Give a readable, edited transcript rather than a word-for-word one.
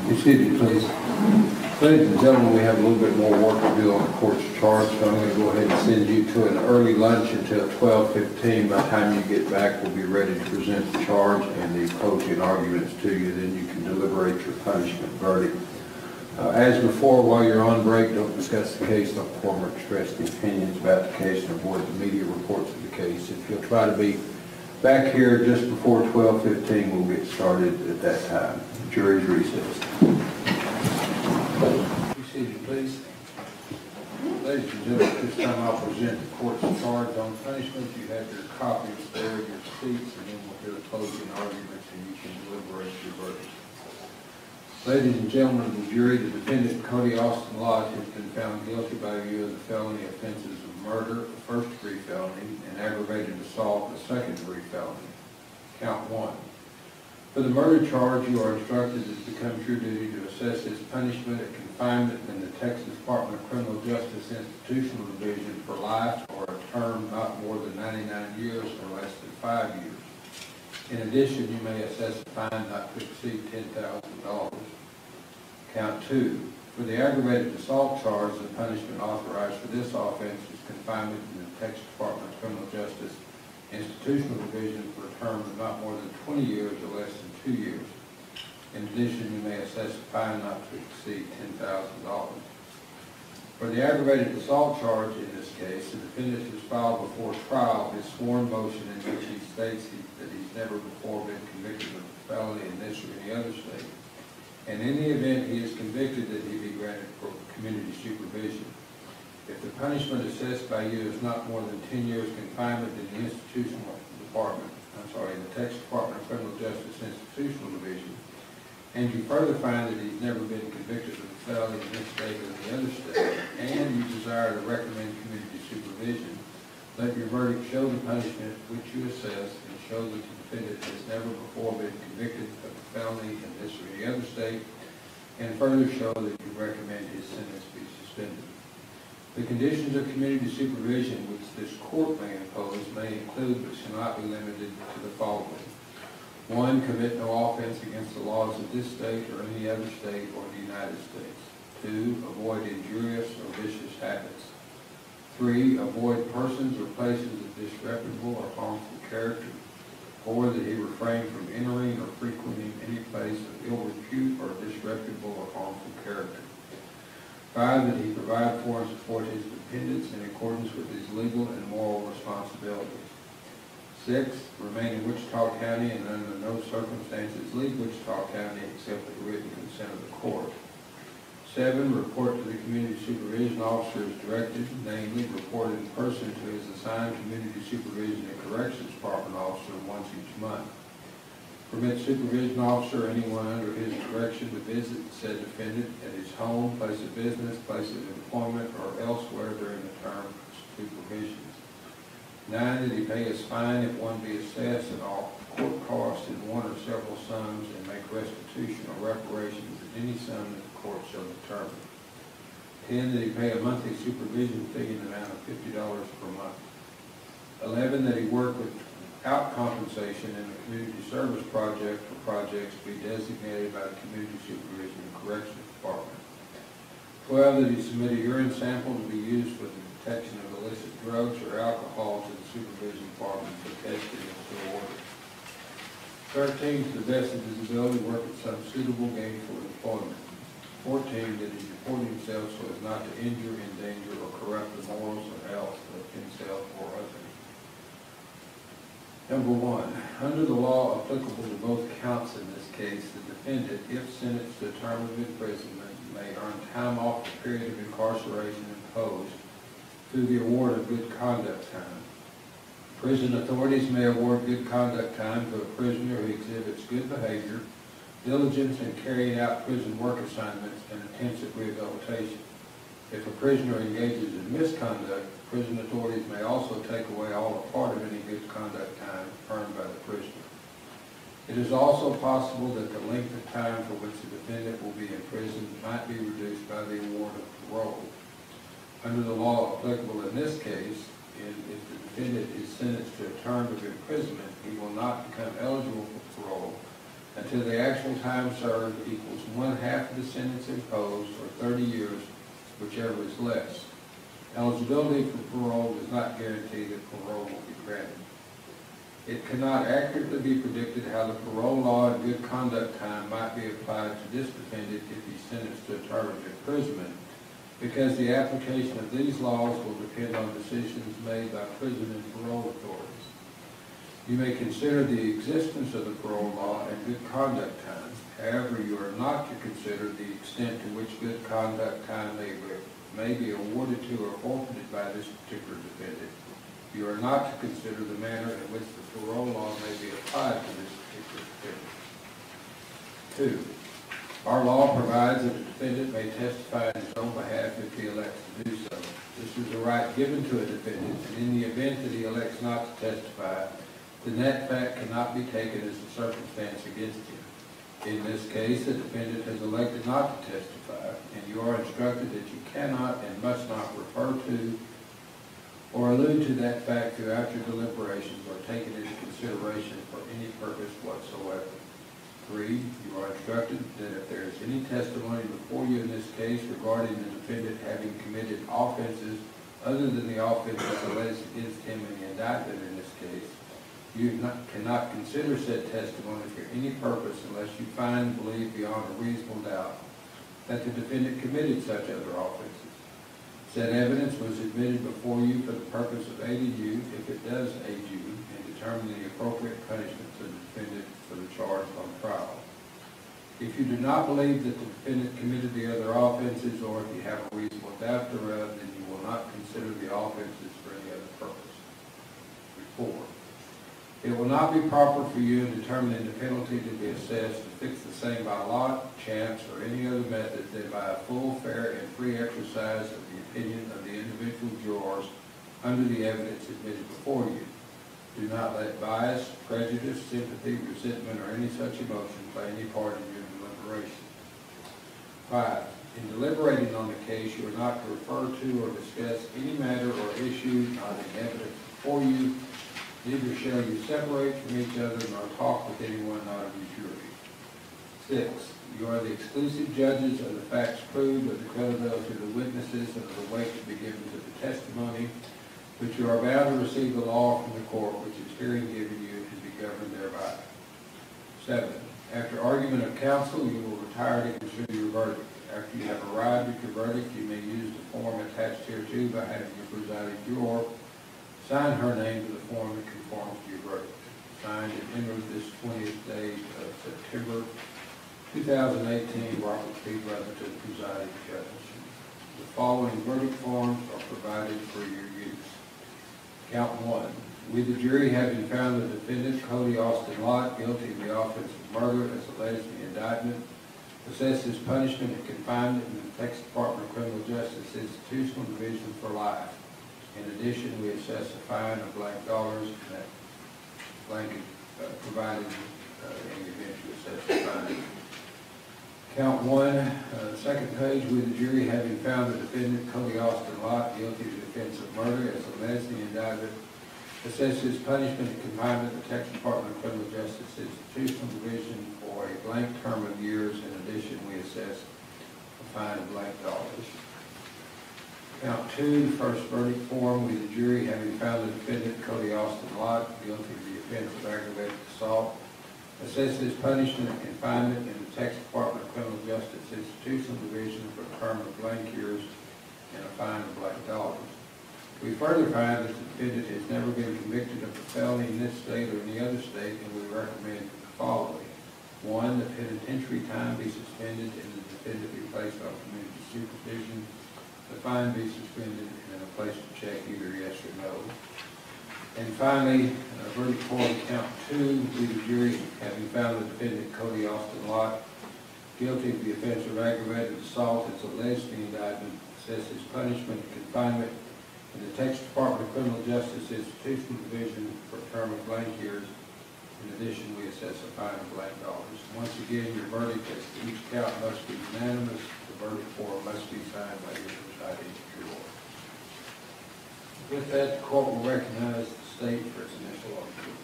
Be seated, please. Ladies and gentlemen, we have a little bit more work to do on the court's charge, so I'm going to go ahead and send you to an early lunch until 12:15. By the time you get back, we'll be ready to present the charge and the closing arguments to you. Then you can deliberate your punishment verdict. As before, while you're on break, don't discuss the case, don't form or express the opinions about the case, and avoid the media reports of the case. If you'll try to be back here just before 12:15, we'll get started at that time. Jury's recessed. Be seated, please. Ladies and gentlemen, at this time I'll present the court's charge on punishment. You have your copies there in your seats, and then we'll hear the closing arguments and you can deliberate your verdict. Ladies and gentlemen of the jury, the defendant, Kody Lott, has been found guilty by you of the felony offenses of murder, a first-degree felony, and aggravated assault, a second-degree felony. Count 1. For the murder charge, you are instructed it becomes your duty to assess his punishment at confinement in the Texas Department of Criminal Justice Institutional Division for life or a term not more than 99 years or less than 5 years. In addition, you may assess a fine not to exceed $10,000. Count 2. For the aggravated assault charge, the punishment authorized for this offense is confinement in the Texas Department of Criminal Justice Institutional Division for a term of not more than 20 years or less than 2 years. In addition, you may assess a fine not to exceed $10,000. For the aggravated assault charge in this case, the defendant has filed before trial his sworn motion in which he states that he's never before been convicted of a felony in this or any other state. And in the event he is convicted, that he be granted for community supervision. If the punishment assessed by you is not more than 10 years confinement in the institutional department, in the Texas Department of Criminal Justice Institutional Division, and you further find that he's never been convicted of a felony in this state or the other state, and you desire to recommend community supervision, let your verdict show the punishment which you assess and show that the defendant has never before been convicted of a felony in this or any other state, and further show that you recommend his sentence be suspended. The conditions of community supervision which this court may impose may include but shall not be limited to the following. 1. Commit no offense against the laws of this state or any other state or the United States. 2. Avoid injurious or vicious habits. 3. Avoid persons or places of disreputable or harmful character. 4. That he refrain from entering or frequenting any place of ill repute or disreputable or harmful character. 5. That he provide for and support his dependents in accordance with his legal and moral responsibilities. 6. Remain in Wichita County and under no circumstances leave Wichita County except with the written consent of the court. 7. Report to the community supervision officer as directed, namely report in person to his assigned community supervision and corrections department officer once each month. Permit supervision officer or anyone under his direction to visit said defendant at his home, place of business, place of employment, or elsewhere during the term of supervision. 9. That he pay his fine if one be assessed and all court costs in one or several sums and make restitution or reparations in any sum that the court shall determine. 10. That he pay a monthly supervision fee in the amount of $50 per month. 11. That he work without compensation in the community service project for projects to be designated by the Community Supervision and Corrections Department. 12. That he submit a urine sample to be used for the detection of illicit drugs or alcohol to the supervision department for testing if so ordered. 13. To the best of his ability, work at some suitable gainful employment. 14. That he report himself so as not to injure, endanger, or corrupt the morals or health of himself or others. Number 1. Under the law applicable to both counts in this case, the defendant, if sentenced to a term of imprisonment, may earn time off the period of incarceration imposed through the award of good conduct time. Prison authorities may award good conduct time to a prisoner who exhibits good behavior, diligence in carrying out prison work assignments, and intensive rehabilitation. If a prisoner engages in misconduct, prison authorities may also take away all or part of any good conduct time earned by the prisoner. It is also possible that the length of time for which the defendant will be in prison might be reduced by the award of parole. Under the law applicable in this case, if the defendant is sentenced to a term of imprisonment, he will not become eligible for parole until the actual time served equals 1/2 of the sentence imposed, or 30 years, whichever is less. Eligibility for parole does not guarantee that parole will be granted. It cannot accurately be predicted how the parole law and good conduct time might be applied to this defendant if he's sentenced to a term of imprisonment, because the application of these laws will depend on decisions made by prison and parole authorities. You may consider the existence of the parole law and good conduct time. However, you are not to consider the extent to which good conduct time may be awarded to or forfeited by this particular defendant. You are not to consider the manner in which the parole law may be applied to this particular defendant. 2. Our law provides that a defendant may testify in his own behalf if he elects to do so. This is a right given to a defendant, and in the event that he elects not to testify, then that fact cannot be taken as a circumstance against him. In this case, the defendant has elected not to testify, and you are instructed that you cannot and must not refer to or allude to that fact throughout your deliberations or take it into consideration for any purpose whatsoever. 3. You are instructed that if there is any testimony before you in this case regarding the defendant having committed offenses other than the offenses alleged against him in the indictment in this case, you cannot consider said testimony for any purpose unless you find and believe beyond a reasonable doubt that the defendant committed such other offenses. Said evidence was admitted before you for the purpose of aiding you, if it does aid you, in determining the appropriate punishment to the defendant for the charge on trial. If you do not believe that the defendant committed the other offenses, or if you have a reasonable doubt thereof, then you will not consider the offenses for any other purpose. 4. It will not be proper for you in determining the penalty to be assessed to fix the same by lot, chance, or any other method than by a full, fair, and free exercise of the opinion of the individual jurors under the evidence admitted before you. Do not let bias, prejudice, sympathy, resentment, or any such emotion play any part in your deliberation. 5. In deliberating on the case, you are not to refer to or discuss any matter or issue not in evidence before you. Neither shall you separate from each other nor talk with anyone not of your jury. 6. You are the exclusive judges of the facts proved, of the credibility of the witnesses, and of the weight to be given to the testimony, but you are bound to receive the law from the court which is herein given you and be governed thereby. 7. After argument of counsel, you will retire to consider your verdict. After you have arrived at your verdict, you may use the form attached hereto by having your presiding juror sign her name to the form that conforms to your verdict. Signed and entered this 20th day of September 2018, Robert P. Brotherton, presiding judge. The following verdict forms are provided for your use. Count 1. We, the jury, having found the defendant, Kody Lott, guilty of the offense of murder as alleged in the indictment, assess his punishment and confinement in the Texas Department of Criminal Justice Institutional Division for life. In addition, we assess a fine of $, and that blanket provided in the event you assess the fine. Count 1, second page, we, the jury, having found the defendant, Kody Lott, guilty of the offense of murder as alleged in the indictment, assess his punishment and confinement in the Texas Department of Criminal Justice Institutional Division for a blank term of years. In addition, we assess a fine of $. Count 2, first verdict form, we, the jury, having found the defendant, Kody Lott, guilty of the offense of aggravated assault, assess his punishment and confinement in the Texas Department of Criminal Justice Institutional Division for a term of blank years and a fine of $. We further find that the defendant has never been convicted of a felony in this state or any other state, and we recommend the following. 1, the penitentiary time be suspended and the defendant be placed on community supervision. The fine be suspended and a place to check either yes or no. And finally, verdict form count 2, we, the jury, having found the defendant, Kody Lott, guilty of the offense of aggravated assault as alleged in the indictment, assess his punishment and confinement in the Texas Department of Criminal Justice Institutional Division for a term of blank years. In addition, we assess a fine of $. Once again, your verdict as to each count must be unanimous. The verdict form must be signed by your presiding juror. With that, the court will recognize the state for its initial argument.